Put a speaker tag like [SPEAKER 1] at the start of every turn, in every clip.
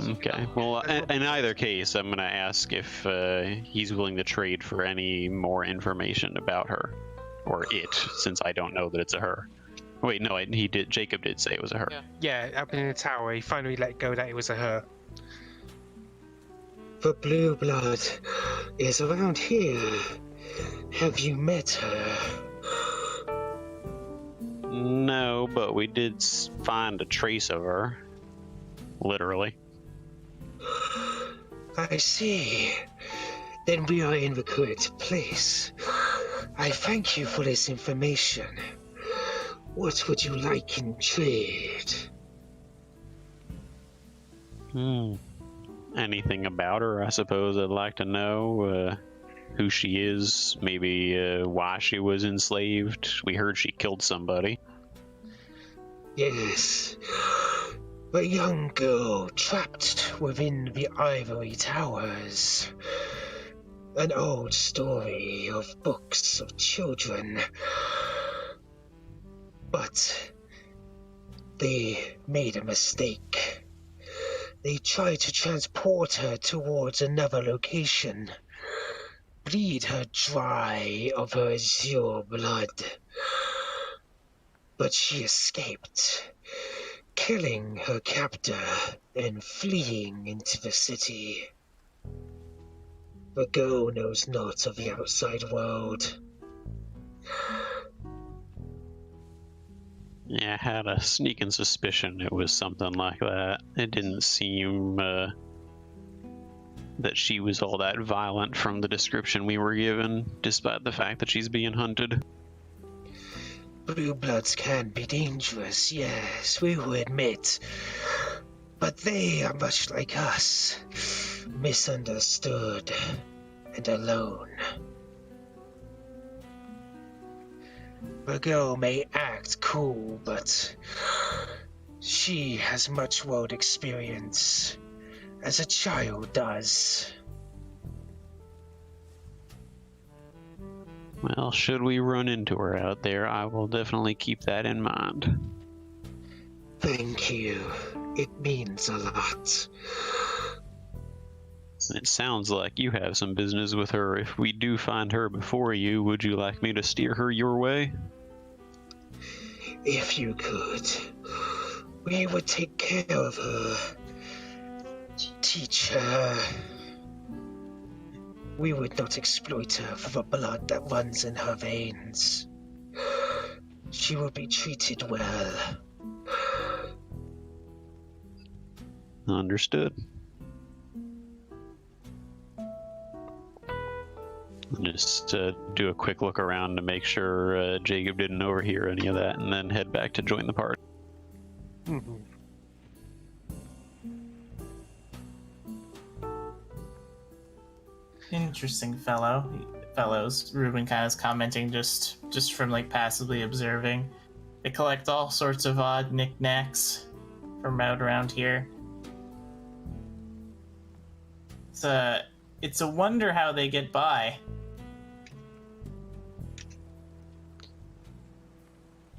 [SPEAKER 1] Okay. Well, in either case, I'm gonna ask if he's willing to trade for any more information about her, or it, since I don't know that it's a her. Wait, no, he did. Jacob did say it was a her.
[SPEAKER 2] Yeah, up in the tower, he finally let go that it was a her.
[SPEAKER 3] The blue blood is around here. Have you met her?
[SPEAKER 1] No, but we did find a trace of her. Literally.
[SPEAKER 3] I see. Then we are in the correct place. I thank you for this information. What would you like in trade?
[SPEAKER 1] Anything about her, I suppose I'd like to know. Who she is, maybe why she was enslaved. We heard she killed somebody.
[SPEAKER 3] Yes. A young girl trapped within the ivory towers. An old story of books of children. But they made a mistake. They tried to transport her towards another location. Bleed her dry of her azure blood. But she escaped, killing her captor and fleeing into the city. The girl knows not of the outside world.
[SPEAKER 1] Yeah, I had a sneaking suspicion it was something like that. It didn't seem that she was all that violent from the description we were given, despite the fact that she's being hunted.
[SPEAKER 3] Blue bloods can be dangerous, yes, we will admit. But they are much like us, misunderstood and alone. The girl may act cool, but she has much world experience, as a child does.
[SPEAKER 1] Well, should we run into her out there, I will definitely keep that in mind.
[SPEAKER 3] Thank you. It means a lot.
[SPEAKER 1] It sounds like you have some business with her. If we do find her before you, would you like me to steer her your way?
[SPEAKER 3] If you could, we would take care of her. Teach her. We would not exploit her for the blood that runs in her veins. She will be treated well.
[SPEAKER 1] Understood. Just do a quick look around to make sure Jacob didn't overhear any of that, and then head back to join the party.
[SPEAKER 2] Mm-hmm.
[SPEAKER 4] Interesting fellows. Ruben kind of is commenting just from like passively observing. They collect all sorts of odd knickknacks from out around here. It's a wonder how they get by.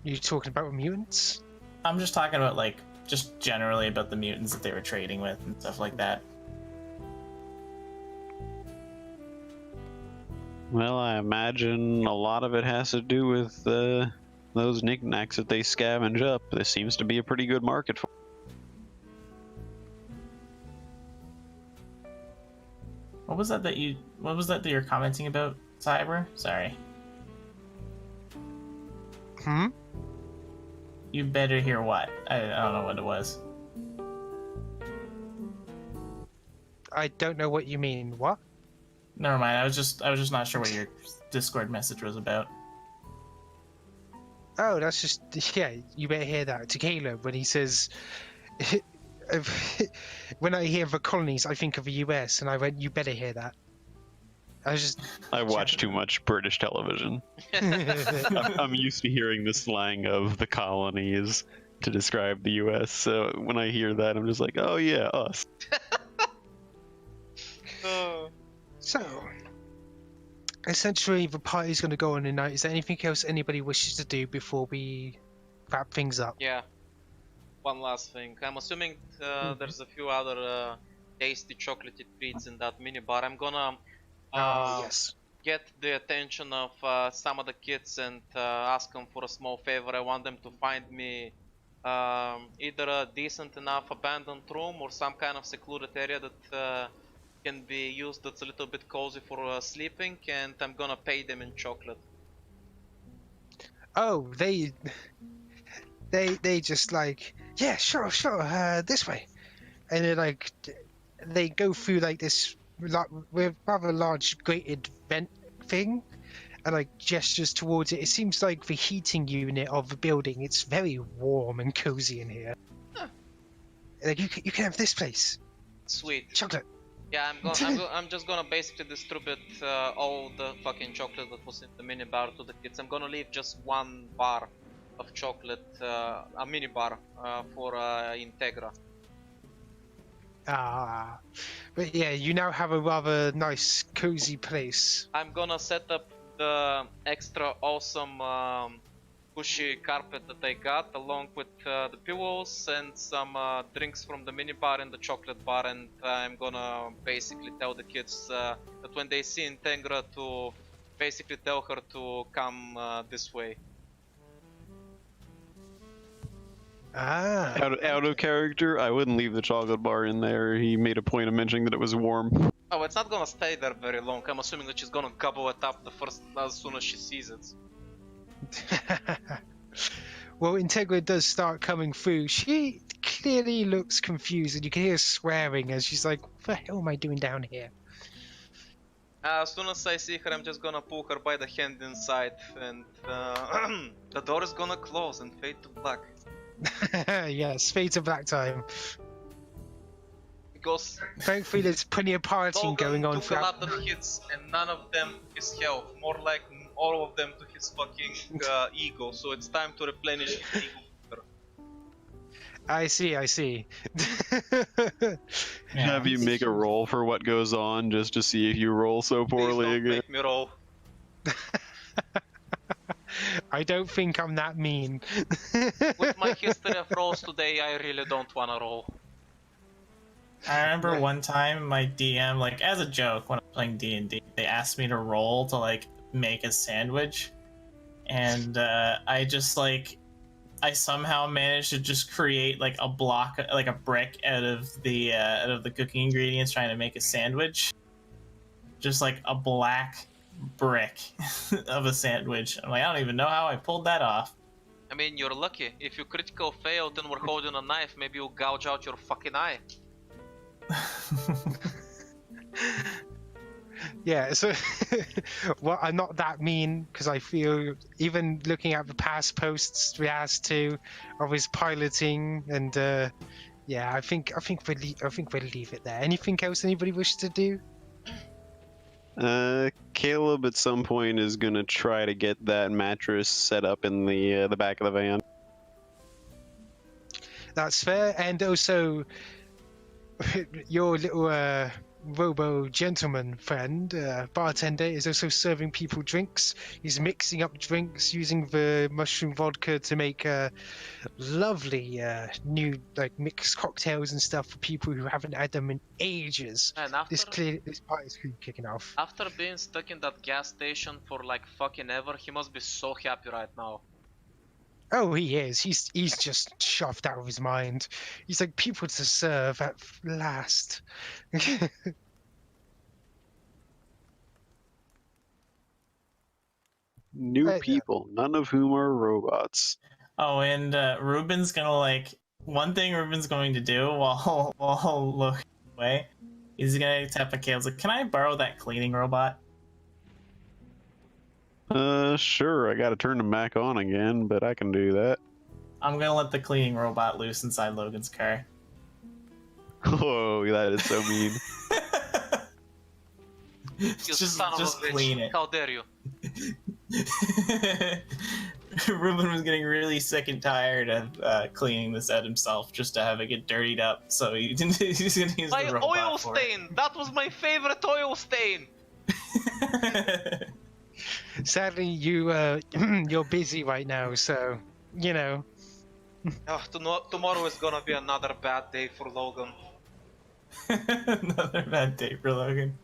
[SPEAKER 2] You talking about mutants?
[SPEAKER 4] I'm just talking about like just generally about the mutants that they were trading with and stuff like that.
[SPEAKER 1] Well, I imagine a lot of it has to do with those knickknacks that they scavenge up. This seems to be a pretty good market for.
[SPEAKER 4] What was that you're commenting about, Cyber? Sorry. You better hear what? I don't know what it was.
[SPEAKER 2] I don't know what you mean. What?
[SPEAKER 4] Never mind. I was just not sure what your Discord message was about.
[SPEAKER 2] Oh, that's just, yeah, you better hear that. To Caleb, when he says, when I hear the colonies, I think of the US, and I went, you better hear that.
[SPEAKER 1] I watch too much British television. I'm used to hearing the slang of the colonies to describe the US, so when I hear that, I'm just like, oh yeah, us.
[SPEAKER 2] So, essentially, the party's going to go on tonight. Is there anything else anybody wishes to do before we wrap things up?
[SPEAKER 5] Yeah. one last thing. I'm assuming there's a few other tasty chocolatey treats in that mini bar. I'm gonna
[SPEAKER 2] Oh yes.
[SPEAKER 5] get the attention of some of the kids and ask them for a small favor. I want them to find me either a decent enough abandoned room or some kind of secluded area that can be used that's a little bit cozy for sleeping, and I'm gonna pay them in chocolate.
[SPEAKER 2] Oh, they just like, yeah, sure, this way, and then like they go through like this with rather large grated vent thing, and like gestures towards it. It seems like the heating unit of the building. It's very warm and cozy in here.
[SPEAKER 5] Huh.
[SPEAKER 2] Like you can have this place.
[SPEAKER 5] Sweet.
[SPEAKER 2] Chocolate.
[SPEAKER 5] Yeah, I'm just gonna basically distribute all the fucking chocolate that was in the mini bar to the kids. I'm gonna leave just one bar of chocolate, a mini bar for Integra.
[SPEAKER 2] But yeah, you now have a rather nice, cozy place.
[SPEAKER 5] I'm gonna set up the extra awesome cushy carpet that I got, along with the pillows and some drinks from the mini bar and the chocolate bar, and I'm gonna basically tell the kids that when they see Integra to basically tell her to come this way.
[SPEAKER 1] Out of character, I wouldn't leave the chocolate bar in there. He made a point of mentioning that it was warm.
[SPEAKER 5] Oh, it's not gonna stay there very long. I'm assuming that she's gonna gobble it up as soon as she sees it.
[SPEAKER 2] Well, Integra does start coming through. She clearly looks confused, and you can hear swearing as she's like, "What the hell am I doing down here?"
[SPEAKER 5] As soon as I see her, I'm just gonna pull her by the hand inside, and the door is gonna close and fade to black.
[SPEAKER 2] Yes, fade to black time.
[SPEAKER 5] Because
[SPEAKER 2] Thankfully, there's plenty of partying going on
[SPEAKER 5] took a
[SPEAKER 2] throughout.
[SPEAKER 5] lot of hits, and none of them to his health. More like all of them to his fucking ego. So it's time to replenish his ego.
[SPEAKER 2] I see.
[SPEAKER 1] Have you make a roll for what goes on just to see if you roll so
[SPEAKER 5] Please
[SPEAKER 1] poorly
[SPEAKER 5] don't
[SPEAKER 1] again.
[SPEAKER 5] make me roll.
[SPEAKER 2] I don't think I'm that mean.
[SPEAKER 5] With my history of rolls today, I really don't wanna roll.
[SPEAKER 4] I remember one time my DM, like as a joke when I was playing D&D, they asked me to roll to like make a sandwich, and I just like I somehow managed to just create like a block, like a brick out of the cooking ingredients trying to make a sandwich. Just like a black brick of a sandwich. I'm like, I don't even know how I pulled that off.
[SPEAKER 5] I mean, you're lucky. If you critical failed and were holding a knife, maybe you'll gouge out your fucking eye.
[SPEAKER 2] Yeah, so well, I'm not that mean because I feel even looking at the past posts we asked to of his piloting, and yeah, I think we'll leave it there. Anything else anybody wishes to do?
[SPEAKER 1] Caleb at some point is gonna try to get that mattress set up in the back of the van.
[SPEAKER 2] That's fair, and also your little robo gentleman friend, bartender, is also serving people drinks. He's mixing up drinks using the mushroom vodka to make lovely new like mixed cocktails and stuff for people who haven't had them in ages.
[SPEAKER 5] And after
[SPEAKER 2] This party's kicking off.
[SPEAKER 5] after being stuck in that gas station for like fucking ever, he must be so happy right now.
[SPEAKER 2] Oh, he is. He's just shoved out of his mind. He's like, people to serve at last.
[SPEAKER 1] New people, none of whom are robots.
[SPEAKER 4] Oh, and Ruben's gonna like one thing Ruben's going to do while looking away. He's gonna tap a Caleb's like, "Can I borrow that cleaning robot?"
[SPEAKER 1] Sure, I gotta turn them back on again, but I can do that.
[SPEAKER 4] I'm gonna let the cleaning robot loose inside Logan's car.
[SPEAKER 1] Oh, that is so mean.
[SPEAKER 5] You
[SPEAKER 4] just
[SPEAKER 5] son of a bitch.
[SPEAKER 4] clean it.
[SPEAKER 5] How dare you?
[SPEAKER 4] Ruben was getting really sick and tired of cleaning this out himself just to have it get dirtied up, so he's gonna use
[SPEAKER 5] My
[SPEAKER 4] the robot
[SPEAKER 5] oil
[SPEAKER 4] for
[SPEAKER 5] stain! That was my favorite oil stain!
[SPEAKER 4] it.
[SPEAKER 2] Sadly, you're busy right now, so you know.
[SPEAKER 5] Tomorrow is gonna be another bad day for Logan.
[SPEAKER 4] Another bad day for Logan.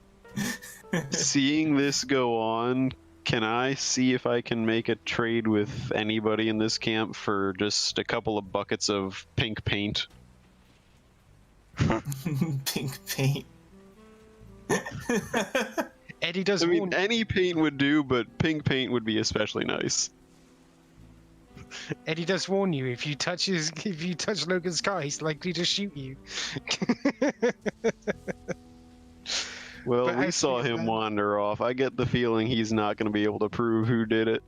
[SPEAKER 1] Seeing this go on, can I see if I can make a trade with anybody in this camp for just a couple of buckets of pink paint?
[SPEAKER 4] Pink paint.
[SPEAKER 2] Eddie does
[SPEAKER 1] I mean,
[SPEAKER 2] warn
[SPEAKER 1] any paint would do, but pink paint would be especially nice.
[SPEAKER 2] Eddie does warn you, if you touch Logan's car, he's likely to shoot you.
[SPEAKER 1] Well,
[SPEAKER 2] But
[SPEAKER 1] we saw
[SPEAKER 2] actually,
[SPEAKER 1] him wander off. I get the feeling he's not going to be able to prove who did it.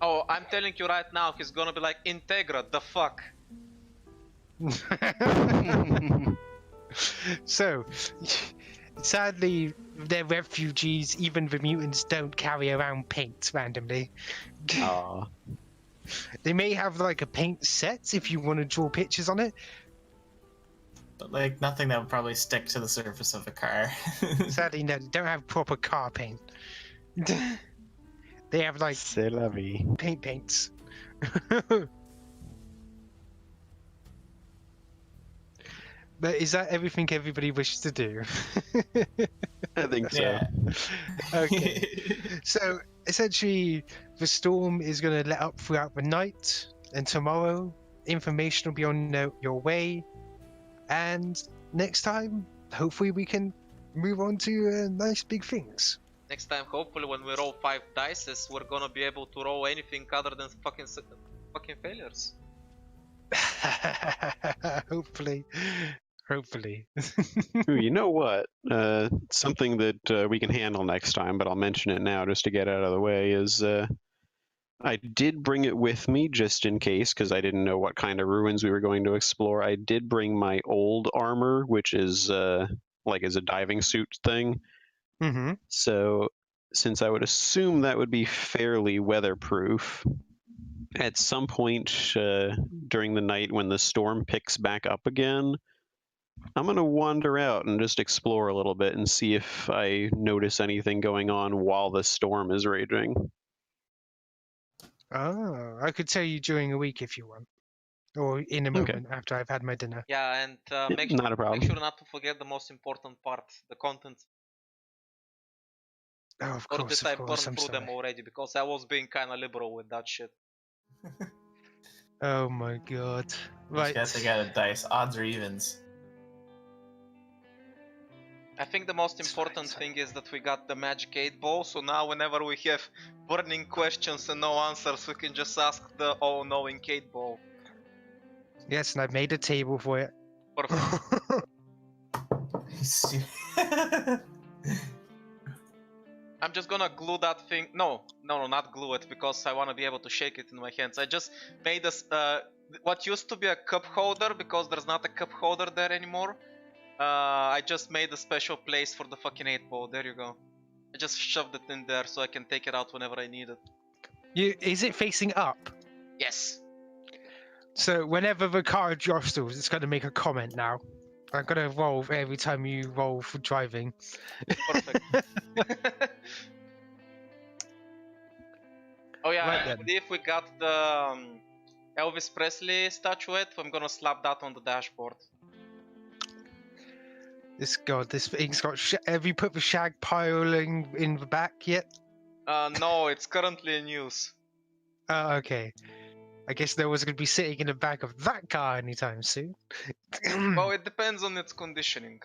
[SPEAKER 5] Oh, I'm telling you right now, he's gonna be like, Integra, the fuck?
[SPEAKER 2] So, sadly, they're refugees. Even the mutants don't carry around paint randomly.
[SPEAKER 1] Aw.
[SPEAKER 2] They may have like a paint set if you want to draw pictures on it.
[SPEAKER 4] But like nothing that would probably stick to the surface of a car.
[SPEAKER 2] Sadly, no, they don't have proper car paint. They have like
[SPEAKER 1] C'est la vie.
[SPEAKER 2] paints. But is that everything everybody wishes to do?
[SPEAKER 1] I think so.
[SPEAKER 4] Yeah.
[SPEAKER 2] Okay. So essentially, the storm is going to let up throughout the night, and tomorrow information will be on your way. And next time, hopefully, we can move on to nice big things.
[SPEAKER 5] Next time, hopefully, when we roll 5 dices, we're gonna be able to roll anything other than fucking failures.
[SPEAKER 2] Hopefully.
[SPEAKER 1] Ooh, you know what? Something that we can handle next time, but I'll mention it now just to get out of the way, is I did bring it with me just in case, because I didn't know what kind of ruins we were going to explore. I did bring my old armor, which is is a diving suit thing.
[SPEAKER 2] Mm-hmm.
[SPEAKER 1] So since I would assume that would be fairly weatherproof, at some point during the night when the storm picks back up again, I'm going to wander out and just explore a little bit and see if I notice anything going on while the storm is raging.
[SPEAKER 2] Oh, I could tell you during a week if you want. Or in a moment after I've had my dinner.
[SPEAKER 5] Yeah, and make
[SPEAKER 1] Not a problem.
[SPEAKER 5] sure not to forget the most important part, the content.
[SPEAKER 2] Oh, of
[SPEAKER 5] Or
[SPEAKER 2] course,
[SPEAKER 5] did I
[SPEAKER 2] of
[SPEAKER 5] burn
[SPEAKER 2] course, I'm
[SPEAKER 5] through them
[SPEAKER 2] sorry.
[SPEAKER 5] already? Because I was being kind of liberal with that shit.
[SPEAKER 2] Oh my god.
[SPEAKER 4] Just
[SPEAKER 2] Right.
[SPEAKER 4] got to get a dice. Odds or evens.
[SPEAKER 5] I think the most
[SPEAKER 2] It's
[SPEAKER 5] important
[SPEAKER 2] fine.
[SPEAKER 5] thing is that we got the magic 8 ball, so now whenever we have burning questions and no answers, we can just ask the all-knowing 8 ball.
[SPEAKER 2] Yes, and I've made a table for it.
[SPEAKER 5] Perfect. I'm just gonna glue that thing. No, not glue it, because I want to be able to shake it in my hands. I just made what used to be a cup holder, because there's not a cup holder there anymore. I just made a special place for the fucking 8 ball. There you go. I just shoved it in there so I can take it out whenever I need it.
[SPEAKER 2] Is it facing up?
[SPEAKER 5] Yes.
[SPEAKER 2] So whenever the car jostles, it's going to make a comment now. I'm going to roll every time you roll for driving.
[SPEAKER 5] Perfect. Oh yeah,
[SPEAKER 2] Right
[SPEAKER 5] I
[SPEAKER 2] then.
[SPEAKER 5] believe we got the Elvis Presley statuette. I'm gonna slap that on the dashboard.
[SPEAKER 2] This thing's got. Have you put the shag piling in the back yet?
[SPEAKER 5] No, it's currently in use.
[SPEAKER 2] Oh, okay. I guess no one's going to be sitting in the back of that car anytime soon.
[SPEAKER 5] Well, it depends on its conditioning.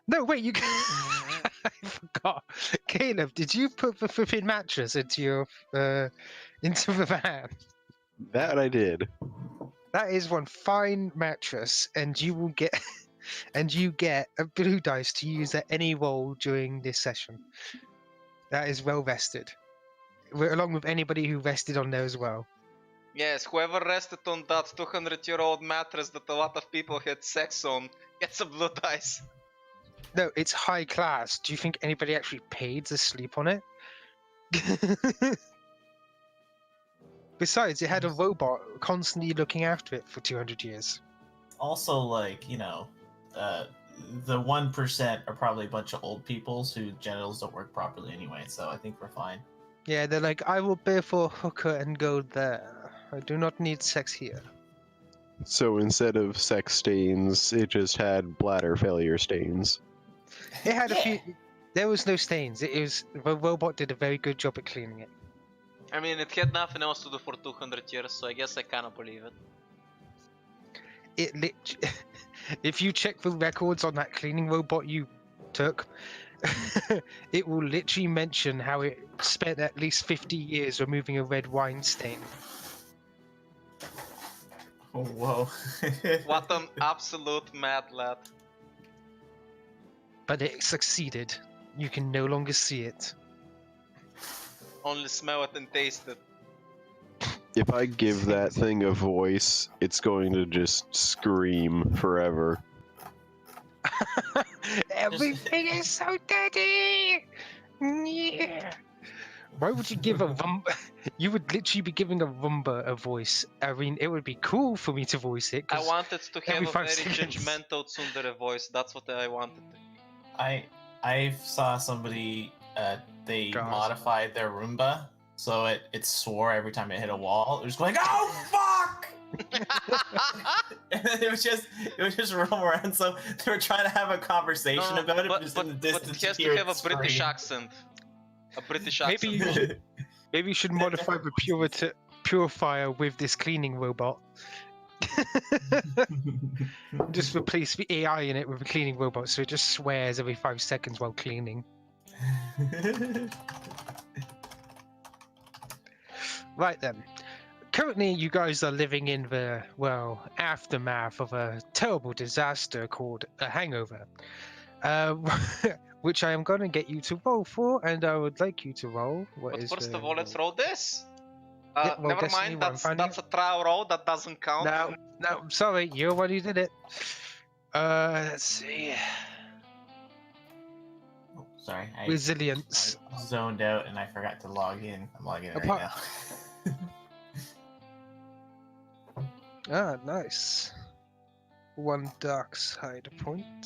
[SPEAKER 2] No, wait, you. I forgot. Caleb, did you put the flipping mattress into your into the van?
[SPEAKER 1] That I did.
[SPEAKER 2] That is one fine mattress, and you will get you get a blue dice to use at any roll during this session. That is well rested, along with anybody who rested on there as well.
[SPEAKER 5] Yes, whoever rested on that 200-year-old mattress that a lot of people had sex on gets a blue dice.
[SPEAKER 2] No, it's high class. Do you think anybody actually paid to sleep on it? Besides, it had a robot constantly looking after it for 200 years.
[SPEAKER 4] Also, like, the 1% are probably a bunch of old peoples whose genitals don't work properly anyway, so I think we're fine.
[SPEAKER 2] Yeah, they're like, I will pay for a hooker and go there. I do not need sex here.
[SPEAKER 6] So instead of sex stains, it just had bladder failure stains.
[SPEAKER 2] It had a few. There was no stains. The robot did a very good job at cleaning it.
[SPEAKER 5] I mean, it had nothing else to do for 200 years, so I guess I kind of believe it.
[SPEAKER 2] If you check the records on that cleaning robot you took, it will literally mention how it spent at least 50 years removing a red wine stain.
[SPEAKER 4] Oh, whoa.
[SPEAKER 5] What an absolute mad lad.
[SPEAKER 2] But it succeeded. You can no longer see it.
[SPEAKER 5] Only smell it and taste it.
[SPEAKER 6] If I give that thing a voice, it's going to just scream forever.
[SPEAKER 2] Everything is so dirty! Yeah. Why would you give a Rumba? You would literally be giving a Rumba a voice. I mean, it would be cool for me to voice it.
[SPEAKER 5] I
[SPEAKER 2] 'cause
[SPEAKER 5] wanted to have
[SPEAKER 2] every
[SPEAKER 5] a
[SPEAKER 2] 5
[SPEAKER 5] very
[SPEAKER 2] seconds.
[SPEAKER 5] judgmental tsundere voice. That's what I wanted to.
[SPEAKER 4] I saw somebody, they
[SPEAKER 2] God.
[SPEAKER 4] modified their Roomba, so it swore every time it hit a wall. It was going, oh, fuck! And then it would just roam around, so they were trying to have a conversation about it, but just in the distance
[SPEAKER 5] it has
[SPEAKER 4] you
[SPEAKER 5] to
[SPEAKER 4] hear
[SPEAKER 5] have a
[SPEAKER 4] it
[SPEAKER 5] British
[SPEAKER 4] scream.
[SPEAKER 5] accent. A British
[SPEAKER 2] Maybe
[SPEAKER 5] accent.
[SPEAKER 2] Maybe you should modify the purifier with this cleaning robot. Just replace the AI in it with a cleaning robot, so it just swears every 5 seconds while cleaning. Right then. Currently, you guys are living in the, aftermath of a terrible disaster called a hangover. Which I am going to get you to roll for, and I would like you to roll.
[SPEAKER 5] But first of all, let's roll this.
[SPEAKER 2] Yeah, roll
[SPEAKER 5] Never
[SPEAKER 2] Destiny
[SPEAKER 5] mind,
[SPEAKER 2] one,
[SPEAKER 5] that's a trial roll, that doesn't count.
[SPEAKER 2] No, I'm sorry, you're the one who did it. Let's see.
[SPEAKER 4] Oh, sorry, I
[SPEAKER 2] Resilience.
[SPEAKER 4] zoned out and I forgot to log in. I'm logging in right
[SPEAKER 2] Apart-
[SPEAKER 4] now.
[SPEAKER 2] Ah, nice. 1 dark side point.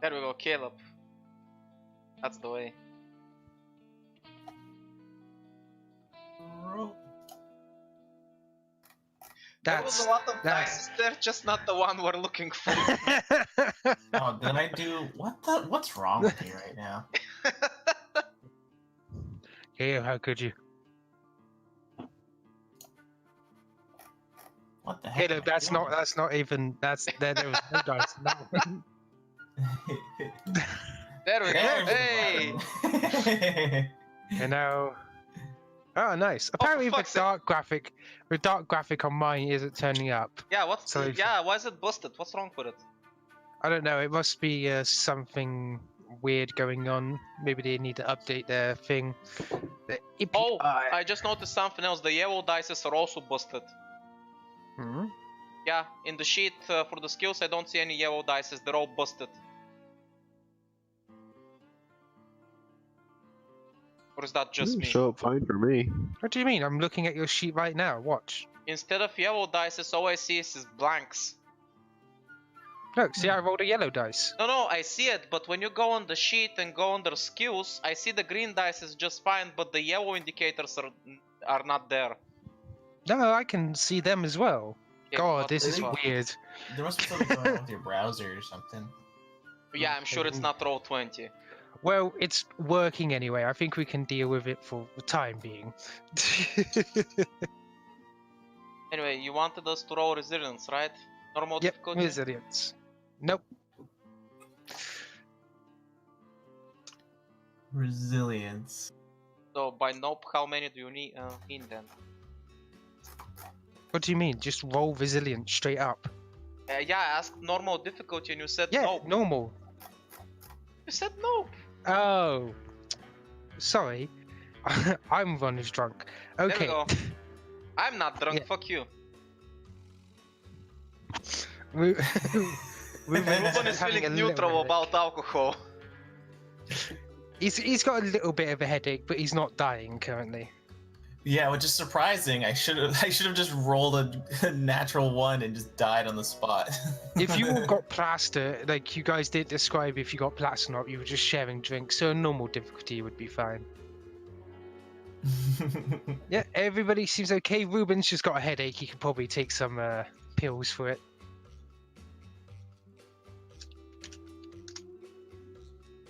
[SPEAKER 5] There we go, Caleb. That's the way. There was a lot of dice. They're just not the one we're looking for.
[SPEAKER 4] Oh, did I do what's wrong with me right now?
[SPEAKER 2] Yeah, how could you?
[SPEAKER 4] What the heck?
[SPEAKER 2] Caleb, that's not even, there was no dice. No.
[SPEAKER 5] There we go. Hey!
[SPEAKER 2] You know. Oh, nice. Apparently, the
[SPEAKER 5] fuck's sake.
[SPEAKER 2] dark graphic on mine isn't turning up.
[SPEAKER 5] Yeah,
[SPEAKER 2] So-
[SPEAKER 5] why is it busted? What's wrong with it?
[SPEAKER 2] I don't know. It must be something weird going on. Maybe they need to update their thing. The API.
[SPEAKER 5] Oh, I just noticed something else. The yellow dices are also busted.
[SPEAKER 2] Hmm?
[SPEAKER 5] Yeah, in the sheet for the skills, I don't see any yellow dices. They're all busted. Or is that just me?
[SPEAKER 6] Show up fine for me.
[SPEAKER 2] What do you mean? I'm looking at your sheet right now. Watch.
[SPEAKER 5] Instead of yellow dices, all I see is blanks.
[SPEAKER 2] Look, see, I rolled a yellow dice.
[SPEAKER 5] No, I see it, but when you go on the sheet and go under skills, I see the green dice is just fine, but the yellow indicators are not there.
[SPEAKER 2] No, I can see them as well.
[SPEAKER 5] Okay,
[SPEAKER 2] God,
[SPEAKER 5] what
[SPEAKER 2] this
[SPEAKER 5] the
[SPEAKER 2] is
[SPEAKER 5] fuck?
[SPEAKER 2] weird.
[SPEAKER 4] There must be something going on with your browser or something.
[SPEAKER 5] Yeah, I'm sure it's not Roll20.
[SPEAKER 2] Well, it's working anyway. I think we can deal with it for the time being.
[SPEAKER 5] Anyway, you wanted us to roll resilience, right? Normal
[SPEAKER 2] Yep,
[SPEAKER 5] difficulty?
[SPEAKER 2] resilience. Nope.
[SPEAKER 4] Resilience.
[SPEAKER 5] So by nope, how many do you need in then?
[SPEAKER 2] What do you mean? Just roll resilience straight up.
[SPEAKER 5] Yeah, I asked normal difficulty and you said
[SPEAKER 2] Yeah,
[SPEAKER 5] nope.
[SPEAKER 2] normal.
[SPEAKER 5] You said nope.
[SPEAKER 2] Oh, sorry. I'm one who's drunk. Okay.
[SPEAKER 5] There we go. I'm not drunk,
[SPEAKER 2] Yeah.
[SPEAKER 5] fuck you.
[SPEAKER 2] We-
[SPEAKER 5] Ruben is
[SPEAKER 2] having a
[SPEAKER 5] feeling
[SPEAKER 2] little
[SPEAKER 5] neutral
[SPEAKER 2] headache.
[SPEAKER 5] about alcohol.
[SPEAKER 2] He's got a little bit of a headache, but he's not dying currently.
[SPEAKER 4] Yeah, which is surprising. I should have just rolled a natural 1 and just died on the spot.
[SPEAKER 2] If you all got plaster, like you guys did describe, if you got plaster or not, you were just sharing drinks, so a normal difficulty would be fine. Yeah, everybody seems okay. Ruben's just got a headache. He could probably take some pills for it.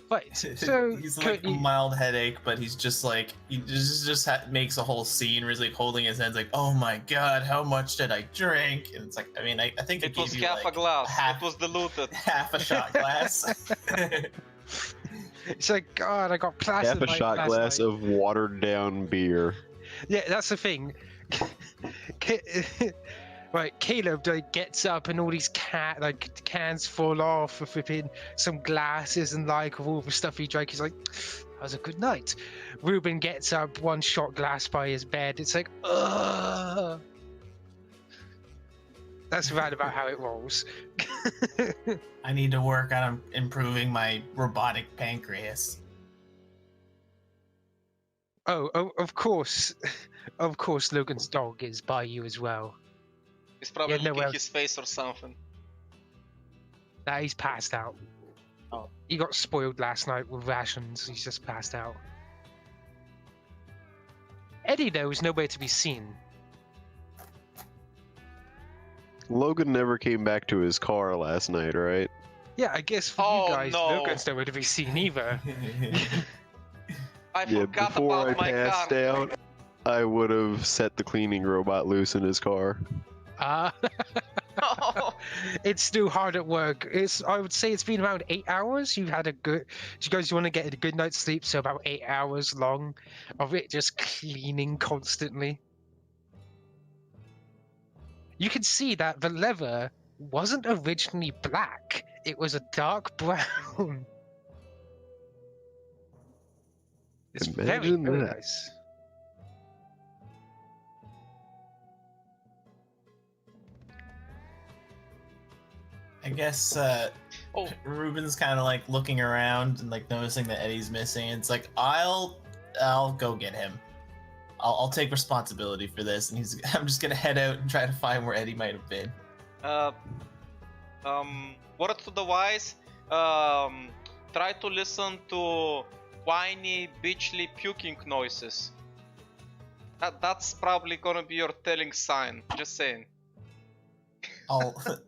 [SPEAKER 2] Right, so
[SPEAKER 4] he's like a mild headache, but he's just like makes a whole scene where he's like holding his hands, like, "Oh my god, how much did I drink?" And it's like, I mean, I think
[SPEAKER 5] It was
[SPEAKER 4] gave you,
[SPEAKER 5] half
[SPEAKER 4] like,
[SPEAKER 5] a glass.
[SPEAKER 4] half-
[SPEAKER 5] It was diluted.
[SPEAKER 4] half a shot glass.
[SPEAKER 2] It's like, God, I got plastered.
[SPEAKER 6] Half a shot
[SPEAKER 2] last
[SPEAKER 6] glass
[SPEAKER 2] night.
[SPEAKER 6] of watered down beer.
[SPEAKER 2] Yeah, that's the thing. Right, Caleb gets up and all these cans fall off of flipping some glasses and of all the stuff he drank. He's like, that was a good night. Ruben gets up, one shot glass by his bed. It's like, ugh. That's right about how it rolls.
[SPEAKER 4] I need to work on improving my robotic pancreas.
[SPEAKER 2] Oh, of course. Of course, Logan's dog is by you as well.
[SPEAKER 5] He's probably
[SPEAKER 2] Yeah, no,
[SPEAKER 5] licking
[SPEAKER 2] well-
[SPEAKER 5] his face or something.
[SPEAKER 2] Nah, he's passed out.
[SPEAKER 5] Oh.
[SPEAKER 2] He got spoiled last night with rations. He's just passed out. Eddie, though, is nowhere to be seen.
[SPEAKER 6] Logan never came back to his car last night, right?
[SPEAKER 2] Yeah, I guess for
[SPEAKER 5] Oh,
[SPEAKER 2] you guys,
[SPEAKER 5] no.
[SPEAKER 2] Logan's nowhere to be seen either.
[SPEAKER 5] I
[SPEAKER 6] Yeah,
[SPEAKER 5] forgot
[SPEAKER 6] before I
[SPEAKER 5] about my
[SPEAKER 6] passed
[SPEAKER 5] car.
[SPEAKER 6] out, I would have set the cleaning robot loose in his car.
[SPEAKER 2] It's still hard at work. I would say it's been around 8 hours. You've had a good. You guys want to get a good night's sleep, so about 8 hours long of it just cleaning constantly. You can see that the leather wasn't originally black. It was a dark brown. It's very,
[SPEAKER 6] Imagine
[SPEAKER 2] very
[SPEAKER 6] that.
[SPEAKER 2] nice.
[SPEAKER 4] I guess
[SPEAKER 5] Oh.
[SPEAKER 4] Ruben's kind of like looking around and like noticing that Eddie's missing. It's like, I'll go get him. I'll take responsibility for this, and I'm just gonna head out and try to find where Eddie might have been.
[SPEAKER 5] Word to the wise, try to listen to whiny, bitchly puking noises. That's probably gonna be your telling sign. Just saying.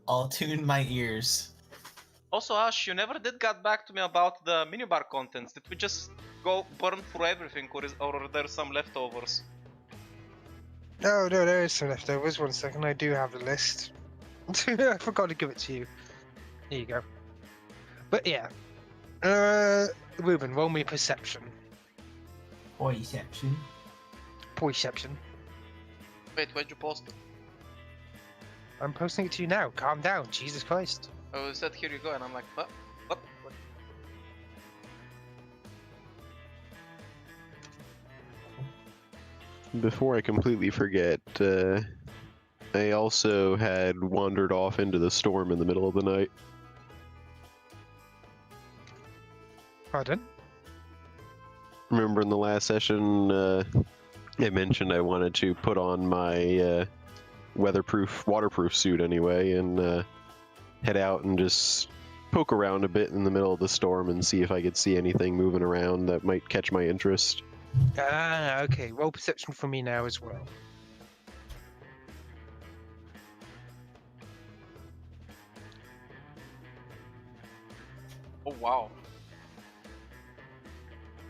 [SPEAKER 4] I'll tune my ears.
[SPEAKER 5] Also, Ash, you never did get back to me about the minibar contents. Did we just go burn through everything, or are there some leftovers?
[SPEAKER 2] No, there is some leftovers. 1 second, I do have the list. I forgot to give it to you. Here you go. But yeah. Ruben, roll me perception.
[SPEAKER 4] Perception.
[SPEAKER 2] Perception.
[SPEAKER 5] Wait, where'd you post it?
[SPEAKER 2] I'm posting it to you now. Calm down. Jesus Christ.
[SPEAKER 5] Oh, it said here you go, and I'm like, what? What?
[SPEAKER 6] Before I completely forget, I also had wandered off into the storm in the middle of the night.
[SPEAKER 2] Pardon?
[SPEAKER 6] Remember in the last session, I mentioned I wanted to put on my waterproof suit anyway, and head out and just poke around a bit in the middle of the storm and see if I could see anything moving around that might catch my interest.
[SPEAKER 2] Ah, okay. Roll perception for me now as well.
[SPEAKER 5] Oh, wow.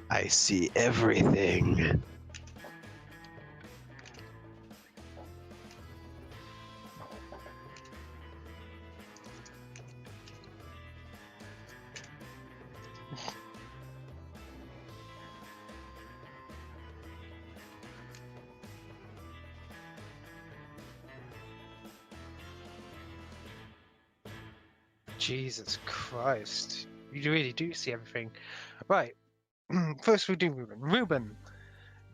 [SPEAKER 6] I see everything.
[SPEAKER 2] Jesus Christ. You really do see everything. Right. First we do Ruben. Ruben,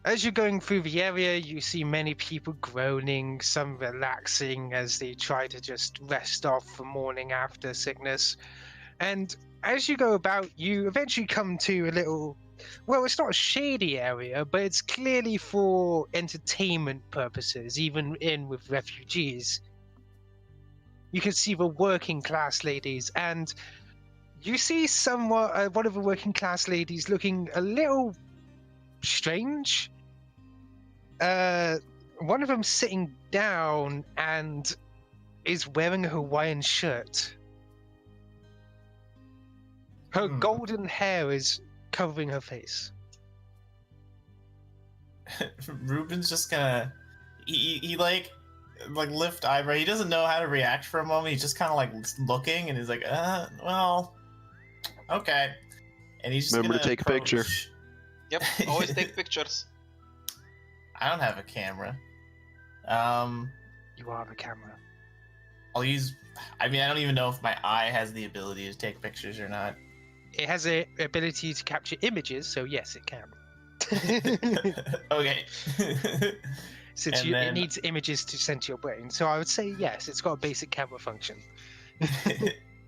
[SPEAKER 2] as you're going through the area, you see many people groaning, some relaxing as they try to just rest off the morning after sickness. And as you go about, you eventually come to a little, well, it's not a shady area, but it's clearly for entertainment purposes, even in with refugees. You can see the working class ladies, and you see somewhat one of the working class ladies looking a little strange. One of them sitting down and is wearing a Hawaiian shirt. Her golden hair is covering her face.
[SPEAKER 4] Ruben's just gonna he like lift eyebrow. He doesn't know how to react for a moment. He's just kind of like looking, and he's like, well, okay. And he's just
[SPEAKER 6] Remember
[SPEAKER 4] gonna
[SPEAKER 6] to take a picture.
[SPEAKER 5] Yep, always take pictures.
[SPEAKER 4] I don't have a camera.
[SPEAKER 2] You are the camera.
[SPEAKER 4] I'll use. I mean, I don't even know if my eye has the ability to take pictures or not.
[SPEAKER 2] It has the ability to capture images, so yes, it can.
[SPEAKER 4] Okay.
[SPEAKER 2] Since
[SPEAKER 4] And then-
[SPEAKER 2] it needs images to send to your brain, so I would say yes, it's got a basic camera function.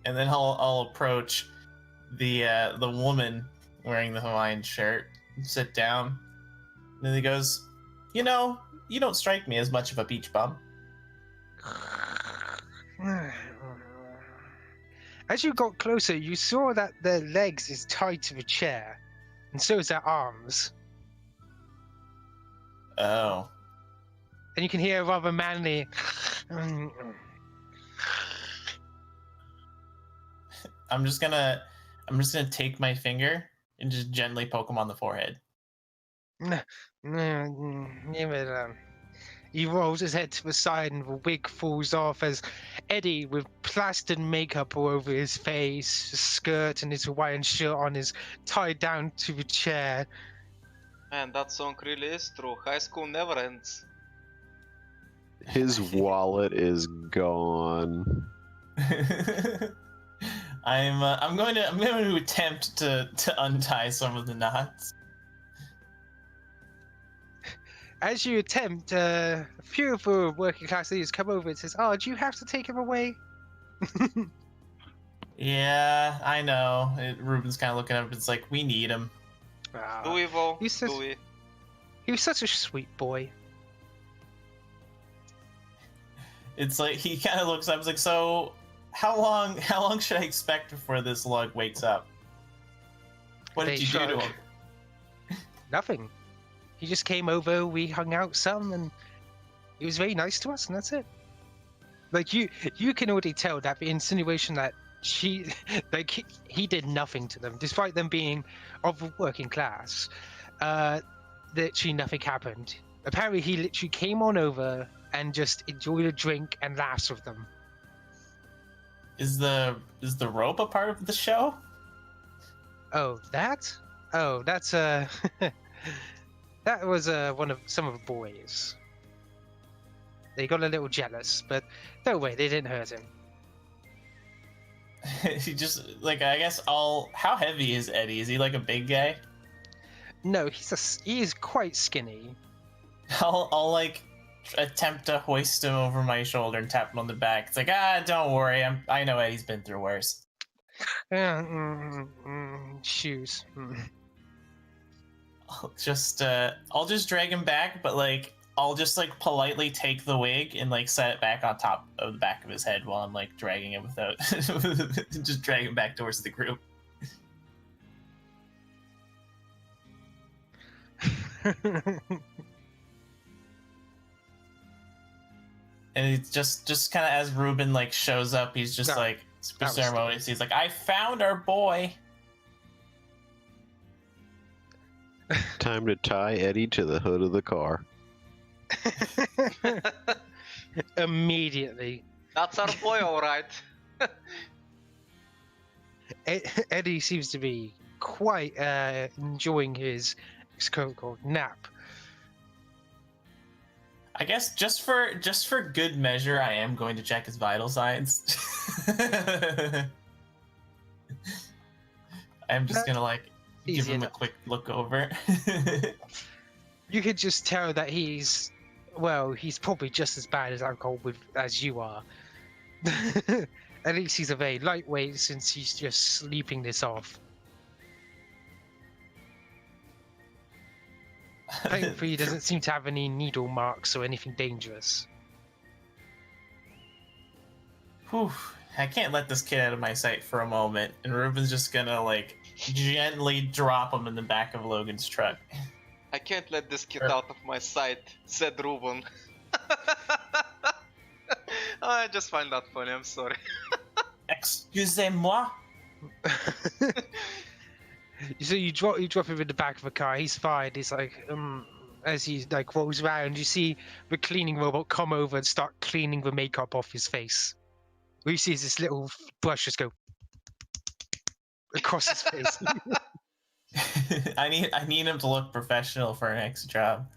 [SPEAKER 4] And then I'll approach the woman wearing the Hawaiian shirt, sit down, and then he goes, you know, you don't strike me as much of a beach bum.
[SPEAKER 2] As you got closer, you saw that their legs is tied to the chair, and so is their arms.
[SPEAKER 4] Oh.
[SPEAKER 2] And you can hear a rather manly.
[SPEAKER 4] I'm just gonna take my finger and just gently poke him on the forehead.
[SPEAKER 2] He rolls his head to the side and the wig falls off as Eddie, with plastered makeup all over his face, his skirt and his Hawaiian shirt on, is tied down to the chair.
[SPEAKER 5] Man, that song really is true. High school never ends.
[SPEAKER 6] His wallet is gone.
[SPEAKER 4] I'm going to attempt to untie some of the knots.
[SPEAKER 2] As you attempt, a few of the working class leaders come over and says, "Oh, do you have to take him away?"
[SPEAKER 4] Yeah, I know. Ruben's kind of looking up. It's like, we need him.
[SPEAKER 5] Do we, Vo?
[SPEAKER 2] He says-
[SPEAKER 5] Do we?
[SPEAKER 2] He was such a sweet boy.
[SPEAKER 4] It's like he kind of looks up. It's like, so how long should I expect before this lug wakes up? What did
[SPEAKER 2] They
[SPEAKER 4] you do to
[SPEAKER 2] shrug.
[SPEAKER 4] him?
[SPEAKER 2] Nothing. He just came over, we hung out some, and he was very nice to us, and that's it. Like, you can already tell that the insinuation that he did nothing to them, despite them being of the working class, literally nothing happened. Apparently, he literally came on over and just enjoyed a drink and laughs with them.
[SPEAKER 4] Is the rope a part of the show?
[SPEAKER 2] Oh, that? Oh, that's that was some of the boys. They got a little jealous, but don't worry, they didn't hurt him.
[SPEAKER 4] He just, like, I guess how heavy is Eddie? Is he like a big guy?
[SPEAKER 2] No, he is quite skinny.
[SPEAKER 4] I'll like attempt to hoist him over my shoulder and tap him on the back. It's like, don't worry, I know Eddie's been through worse.
[SPEAKER 2] Shoes.
[SPEAKER 4] I'll just drag him back, but like I'll just like politely take the wig and like set it back on top of the back of his head while I'm like dragging him without just drag him back towards the group. And it's just kind of as Ruben like shows up, he's just
[SPEAKER 2] No,
[SPEAKER 4] like super
[SPEAKER 2] that was
[SPEAKER 4] ceremonious. He's like, I found our boy.
[SPEAKER 6] Time to tie Eddie to the hood of the car.
[SPEAKER 2] Immediately.
[SPEAKER 5] That's our boy, alright.
[SPEAKER 2] Eddie seems to be quite enjoying his quote nap.
[SPEAKER 4] I guess just for good measure, I am going to check his vital signs. I'm just gonna like give
[SPEAKER 2] Easy
[SPEAKER 4] him
[SPEAKER 2] enough.
[SPEAKER 4] a quick look over.
[SPEAKER 2] You could just tell that he's probably just as bad as alcohol as you are. At least he's a very lightweight since he's just sleeping this off. Thankfully, he doesn't seem to have any needle marks or anything dangerous.
[SPEAKER 4] Whew, I can't let this kid out of my sight for a moment, and Ruben's just gonna like gently drop him in the back of Logan's truck.
[SPEAKER 5] I can't let this kid out of my sight, said Ruben. I just find that funny, I'm sorry.
[SPEAKER 4] Excusez-moi.
[SPEAKER 2] So you drop him in the back of a car. He's fine. He's like, as he like rolls around, you see the cleaning robot come over and start cleaning the makeup off his face. We see this little brush just go across his face.
[SPEAKER 4] I need him to look professional for our next job.